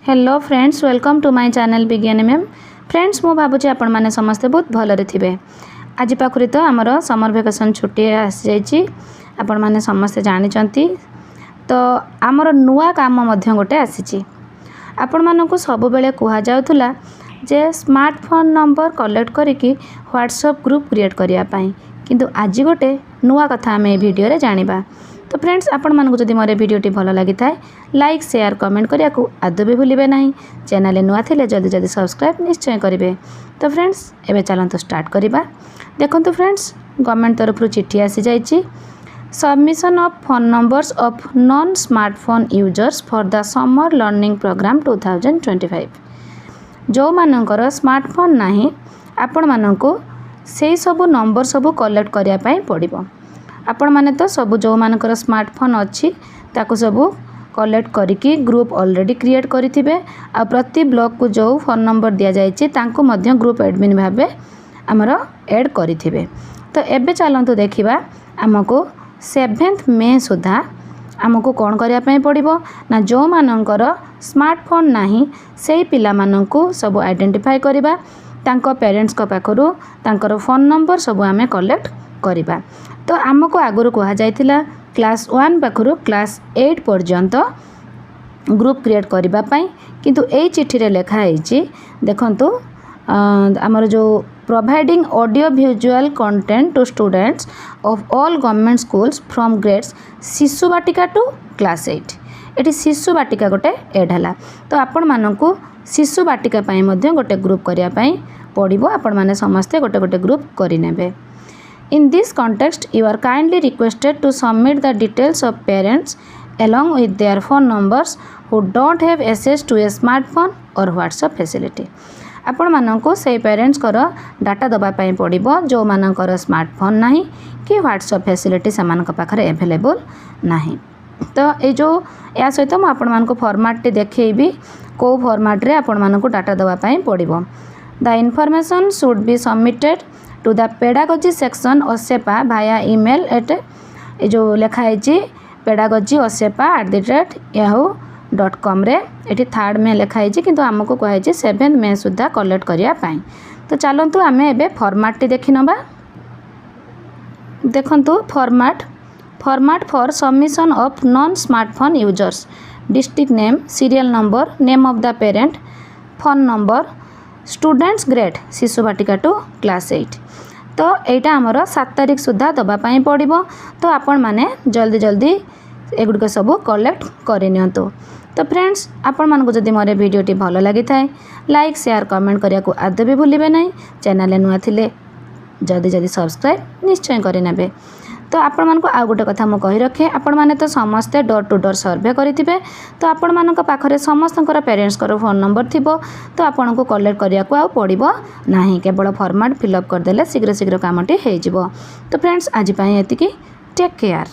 Hello friends, welcome to my channel Vigyan ma'am. Friends, मु भावुची आपण माने समस्ते बहुत भलरे थिबे। आज पाखुरी तो आमर समर वेकेशन छुट्टी आसी जाइछि, आपण माने समस्ते जानिचंती। तो आमर नुआ काम मध्य गोटे आसीछि। आपण मानकु सब बेले कुहा जाउथुला जे स्मार्टफोन नंबर कलेक्ट करिकि व्हाट्सएप ग्रुप क्रिएट करिया पई, किंतु आज गोटे नुआ कथा आमे वीडियो रे जानिबा। तो फ्रेंड्स, आपण मानकु जदि मोर वीडियोटी भल लगी थाए लाइक शेयर कमेंट करिया को आदौ भी भूलिबे नहीं। चैनल नुआ थिले जल्दी जल्दी सब्सक्राइब निश्चय करिवे। तो फ्रेंड्स, एबे चलंतु स्टार्ट करिबा। देखंतु फ्रेंड्स, गवर्नमेंट तरफ चिट्ठी आसी जाइछि। Submission of phone numbers of non smartphone users for the summer learning programme 2025। जो मानकर स्मार्टफोन नाही आपण मानकु सेई सब नंबर सब कलेक्ट करिया पई पड़िबो। आपण माने तो सब जो मानकर स्मार्टफोन अच्छी ताको सब कलेक्ट करिकी ग्रुप ऑलरेडी क्रिएट करिथिबे। आ प्रति ब्लॉक को जो फोन नंबर दिया जाइछि तांको मध्य ग्रुप एडमिन भाबे हमर ऐड करिथिबे। तो एबे चलंतु देखिबा हमको 7 मई सुधा हमको कौन करिया पई पड़िबो ना, जो मानकर स्मार्टफोन नाही सेई पिला माननकु सब आइडेंटिफाई करिबा, तांको पेरेंट्स को पाखरु तांकर फोन नंबर सब आमे कलेक्ट करिबा। तो आमको आगुरु कहा जाइथिला क्लास 1 पाखरु क्लास 8 पर्यंत ग्रुप क्रिएट करिबा पई, किंतु एई चिट्ठी रे लेखा हैछि देखंतु हमर जो providing audio visual content to students of all government schools from grades Shishu Vatika to class 8। Eighty शिशु बाटिका गोटे ऐड हला। तो आपण मानकु शिशु बाटिका पई मध्ये गोटे ग्रुप करिया पई पड़िबो। आपण माने समस्ते गोटे गोटे ग्रुप करि नेबे। In this context, you are kindly requested to submit the details of parents along with their phone numbers who don't have access to a smartphone or WhatsApp facility। आपण मानकु से पेरेंट्स कर डाटा दबा पई पड़िबो जो मानकर smartphone नाही कि WhatsApp facility सेमानक पाखरे अवेलेबल नाही। तो ए जो या सहित मु आपण मानकु फॉर्मेट टी देखैबी को फॉर्मेट रे आपण मानकु डाटा दबा पई पड़िबो। The information should be submitted to the pedagogy section OSEPA via email at जो लिखा है pedagogy@yahoo.com रे एटी 3 में लिखा है कि आमको कहे 7 मई सुधा कलेक्ट करिया पाई। तो चलतु आम ए फॉर्मेट टी देखि नबा। देखंतु format for submission of non smartphone users, district name, serial number, name of the parent, phone number, students grade शिशु बाटिका टू क्लास 8। तो यहाँ आमर 7 तारीख सुधा दवापाई पड़ो। तो आपण माने जल्दी जल्दी एगुड़िक सब कलेक्ट करनियंतु। तो फ्रेंड्स, आपण मानकु जदि मोर वीडियोटी भल लगी थाए लाइक शेयर कमेंट करिया को आदौ भी भूलिबे नहीं। चैनल नुआ थिले जल्दी जल्दी सब्सक्राइब निश्चय करें। तो आपण मानकु आ गोटे कथा मु कहि रखे, आपण माने तो समस्ते डोर टू डोर सर्वे करिथिबे। तो आपण मानक पाखरे समस्तकर पेरेंट्स कर फोन नंबर थिबो। तो आपण को कलेक्ट करिया को आ पड़िबो नाही, केवल फॉर्मेट फिलअप कर देले शीघ्र शीघ्र कामटी हे जिवो। तो फ्रेंड्स, आज पई एतिकी। Take care.